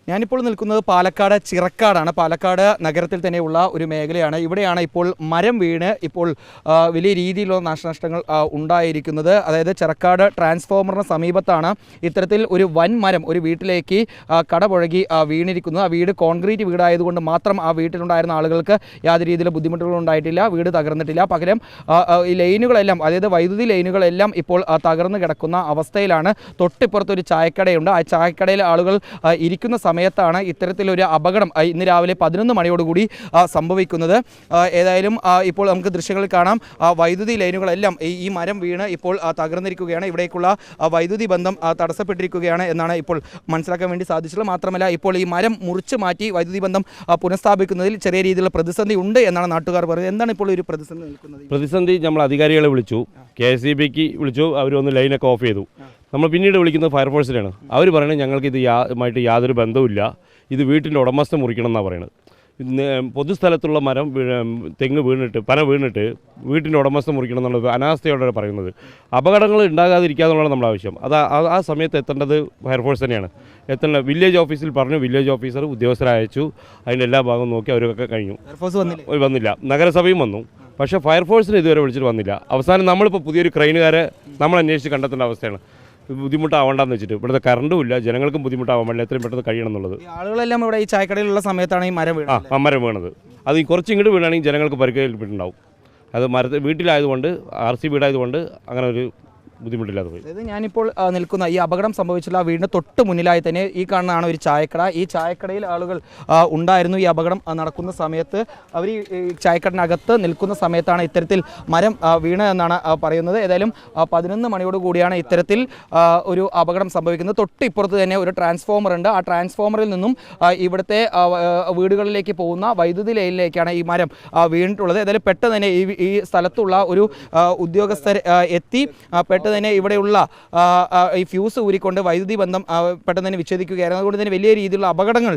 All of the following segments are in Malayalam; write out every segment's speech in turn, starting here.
ഞാനിപ്പോൾ നിൽക്കുന്നത് പാലക്കാട് ചിറക്കാടാണ്. പാലക്കാട് നഗരത്തിൽ തന്നെയുള്ള ഒരു മേഖലയാണ്. ഇവിടെയാണ് ഇപ്പോൾ മരം വീണ് ഇപ്പോൾ വലിയ രീതിയിലുള്ള നാശനഷ്ടങ്ങൾ ഉണ്ടായിരിക്കുന്നത്. അതായത് ചിറക്കാട് ട്രാൻസ്ഫോമറിന് സമീപത്താണ് ഇത്തരത്തിൽ ഒരു വൻ മരം ഒരു വീട്ടിലേക്ക് കടപുഴകി വീണിരിക്കുന്നത്. ആ വീട് കോൺക്രീറ്റ് വീടായതുകൊണ്ട് മാത്രം ആ വീട്ടിലുണ്ടായിരുന്ന ആളുകൾക്ക് യാതൊരു രീതിയിലുള്ള ബുദ്ധിമുട്ടുകളും ഉണ്ടായിട്ടില്ല. വീട് തകർന്നിട്ടില്ല. പകരം ഈ ലൈനുകളെല്ലാം, അതായത് വൈദ്യുതി ലൈനുകളെല്ലാം ഇപ്പോൾ തകർന്നു കിടക്കുന്ന അവസ്ഥയിലാണ്. തൊട്ടിപ്പുറത്തൊരു ചായക്കടയുണ്ട്. ആ ചായക്കടയിലെ ആളുകൾ ഇരിക്കുന്ന സമയത്താണ് ഇത്തരത്തിലൊരു അപകടം ഇന്ന് രാവിലെ 11 മണിയോടുകൂടി സംഭവിക്കുന്നത്. ഏതായാലും ഇപ്പോൾ നമുക്ക് ദൃശ്യങ്ങളിൽ കാണാം, വൈദ്യുതി ലൈനുകളെല്ലാം ഈ മരം വീണ് ഇപ്പോൾ തകർന്നിരിക്കുകയാണ്. ഇവിടേക്കുള്ള വൈദ്യുതി ബന്ധം തടസ്സപ്പെട്ടിരിക്കുകയാണ് എന്നാണ് ഇപ്പോൾ മനസ്സിലാക്കാൻ വേണ്ടി സാധിച്ചിട്ടുള്ളത്. മാത്രമല്ല ഇപ്പോൾ ഈ മരം മുറിച്ച് മാറ്റി വൈദ്യുതി ബന്ധം പുനഃസ്ഥാപിക്കുന്നതിൽ ചെറിയ രീതിയിലുള്ള പ്രതിസന്ധി ഉണ്ട് എന്നാണ് നാട്ടുകാർ പറയുന്നത്. എന്താണ് ഇപ്പോൾ ഒരു പ്രതിസന്ധി നിൽക്കുന്നത്? പ്രതിസന്ധി നമ്മൾ അധികാരികളെ വിളിച്ചു, KSEBിക്ക് വിളിച്ചു, അവരൊന്ന് ലൈനൊക്കെ ഓഫ് ചെയ്തു. നമ്മൾ പിന്നീട് വിളിക്കുന്നത് ഫയർഫോഴ്സിനാണ്. അവർ പറയുന്നത് ഞങ്ങൾക്ക് ഇത് ആയിട്ട് യാതൊരു ബന്ധവുമില്ല, ഇത് വീട്ടിൻ്റെ ഉടമസ്ഥ മുറിക്കണം എന്നാണ് പറയുന്നത്. പൊതുസ്ഥലത്തുള്ള മരം തെങ്ങ് വീണിട്ട് പന വീണിട്ട് വീട്ടിൻ്റെ ഉടമസ്ഥ മുറിക്കണം എന്നുള്ളത് അനാസ്ഥയോടെ പറയുന്നത്. അപകടങ്ങൾ ഉണ്ടാകാതിരിക്കാന്നുള്ളതാണ് നമ്മുടെ ആവശ്യം. ആ സമയത്ത് എത്തേണ്ടത് ഫയർഫോഴ്സ് തന്നെയാണ്. വില്ലേജ് ഓഫീസിൽ പറഞ്ഞു, വില്ലേജ് ഓഫീസർ ഉദ്യോഗസ്ഥരെ അയച്ചു, അതിൻ്റെ എല്ലാ ഭാഗവും നോക്കി അവരൊക്കെ കഴിഞ്ഞു. വന്നില്ല. നഗരസഭയും വന്നു, പക്ഷേ ഫയർഫോഴ്സിന് ഇതുവരെ വിളിച്ചിട്ട് വന്നില്ല. അവസാനം നമ്മളിപ്പോൾ പുതിയൊരു ക്രെയിനുകാരെ നമ്മൾ അന്വേഷിച്ച് കണ്ടെത്തേണ്ട അവസ്ഥയാണ്. ബുദ്ധിമുട്ടാവണ്ടെന്ന് വെച്ചിട്ട് ഇവിടുത്തെ കറണ്ടും ഇല്ല, ജനങ്ങൾക്കും ബുദ്ധിമുട്ടാവാൻ വേണ്ടി എത്രയും പെട്ടെന്ന് കഴിയണം എന്നുള്ളത്. ആളുകളെല്ലാം ഇവിടെ ഈ ചായക്കടയിലുള്ള സമയത്താണ് ഈ മരം വീണത്. മരം വീണത്. അത് കുറച്ച് ഇങ്ങോട്ട് വീണാണെങ്കിൽ ജനങ്ങൾക്ക് പരിക്കേൽപ്പിട്ടുണ്ടാവും. അത് വീട്ടിലായതുകൊണ്ട് RC വീടായതുകൊണ്ട് അങ്ങനെ ഒരു ബുദ്ധിമുട്ടില്ലാതെ പോയി. അതായത് ഞാനിപ്പോൾ നിൽക്കുന്ന ഈ അപകടം സംഭവിച്ചില്ല വീടിൻ്റെ തൊട്ട് മുന്നിലായി തന്നെ ഈ കാണുന്നതാണ് ഒരു ചായക്കട. ഈ ചായക്കടയിൽ ആളുകൾ ഉണ്ടായിരുന്നു. ഈ അപകടം നടക്കുന്ന സമയത്ത് അവർ ഈ ചായക്കടനകത്ത് നിൽക്കുന്ന സമയത്താണ് ഇത്തരത്തിൽ മരം വീണതെന്നാണ് പറയുന്നത്. ഏതായാലും 11 മണിയോട് കൂടിയാണ് ഇത്തരത്തിൽ ഒരു അപകടം സംഭവിക്കുന്നത്. തൊട്ടിപ്പുറത്ത് തന്നെ ഒരു ട്രാൻസ്ഫോമർ ഉണ്ട്. ആ ട്രാൻസ്ഫോമറിൽ നിന്നും ഇവിടുത്തെ വീടുകളിലേക്ക് പോകുന്ന വൈദ്യുതി ലൈനിലേക്കാണ് ഈ മരം വീണിട്ടുള്ളത്. ഏതായാലും പെട്ടെന്ന് തന്നെ ഈ സ്ഥലത്തുള്ള ഒരു ഉദ്യോഗസ്ഥർ എത്തി പെട്ടെന്ന് തന്നെ ഇവിടെയുള്ള ഈ ഫ്യൂസ് ഊരിക്കൊണ്ട് വൈദ്യുതി ബന്ധം പെട്ടെന്ന് തന്നെ വിച്ഛേദിക്കുകയായിരുന്നു. അതുകൊണ്ട് തന്നെ വലിയ രീതിയിലുള്ള അപകടങ്ങൾ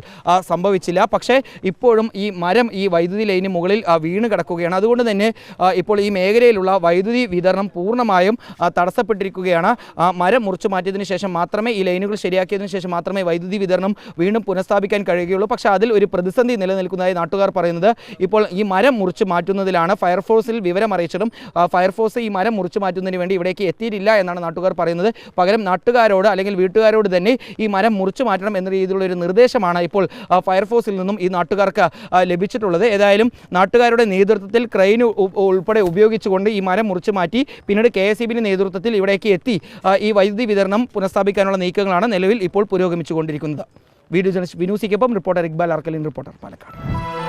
സംഭവിച്ചില്ല. പക്ഷേ ഇപ്പോഴും ഈ മരം ഈ വൈദ്യുതി ലൈന് മുകളിൽ വീണ് കിടക്കുകയാണ്. അതുകൊണ്ട് തന്നെ ഇപ്പോൾ ഈ മേഖലയിലുള്ള വൈദ്യുതി വിതരണം പൂർണ്ണമായും തടസ്സപ്പെട്ടിരിക്കുകയാണ്. മരം മുറിച്ചു മാറ്റിയതിനു ശേഷം മാത്രമേ, ഈ ലൈനുകൾ ശരിയാക്കിയതിനു ശേഷം മാത്രമേ വൈദ്യുതി വിതരണം വീണ്ടും പുനഃസ്ഥാപിക്കാൻ കഴിയുകയുള്ളൂ. പക്ഷേ അതിൽ ഒരു പ്രതിസന്ധി നിലനിൽക്കുന്നതായി നാട്ടുകാർ പറയുന്നത് ഇപ്പോൾ ഈ മരം മുറിച്ചു മാറ്റുന്നതിലാണ്. ഫയർഫോഴ്സിൽ വിവരം അറിയിച്ചിട്ടും ഫയർഫോഴ്സ് ഈ മരം മുറിച്ചു മാറ്റുന്നതിന് വേണ്ടി ഇവിടേക്ക് എത്തിയിട്ടില്ല എന്നാണ് നാട്ടുകാർ പറയുന്നത്. പകരം നാട്ടുകാരോട് അല്ലെങ്കിൽ വീട്ടുകാരോട് തന്നെ ഈ മരം മുറിച്ചു മാറ്റണം എന്ന രീതിയിലുള്ള ഒരു നിർദ്ദേശമാണ് ഇപ്പോൾ ഫയർഫോഴ്സിൽ നിന്നും ഈ നാട്ടുകാർക്ക് ലഭിച്ചിട്ടുള്ളത്. ഏതായാലും നാട്ടുകാരുടെ നേതൃത്വത്തിൽ ക്രെയിൻ ഉൾപ്പെടെ ഉപയോഗിച്ചുകൊണ്ട് ഈ മരം മുറിച്ചു മാറ്റി പിന്നീട് KSEBിൻ്റെ നേതൃത്വത്തിൽ ഇവിടേക്ക് എത്തി ഈ വൈദ്യുതി വിതരണം പുനഃസ്ഥാപിക്കാനുള്ള നീക്കങ്ങളാണ് നിലവിൽ ഇപ്പോൾ പുരോഗമിച്ചുകൊണ്ടിരിക്കുന്നത്. വീഡിയോ ജേർണലിസ്റ്റ് വിനൂസിക്കൊപ്പം റിപ്പോർട്ടർ ഇക്ബാൽ അർക്കലിൻ, റിപ്പോർട്ടർ പാലക്കാട്.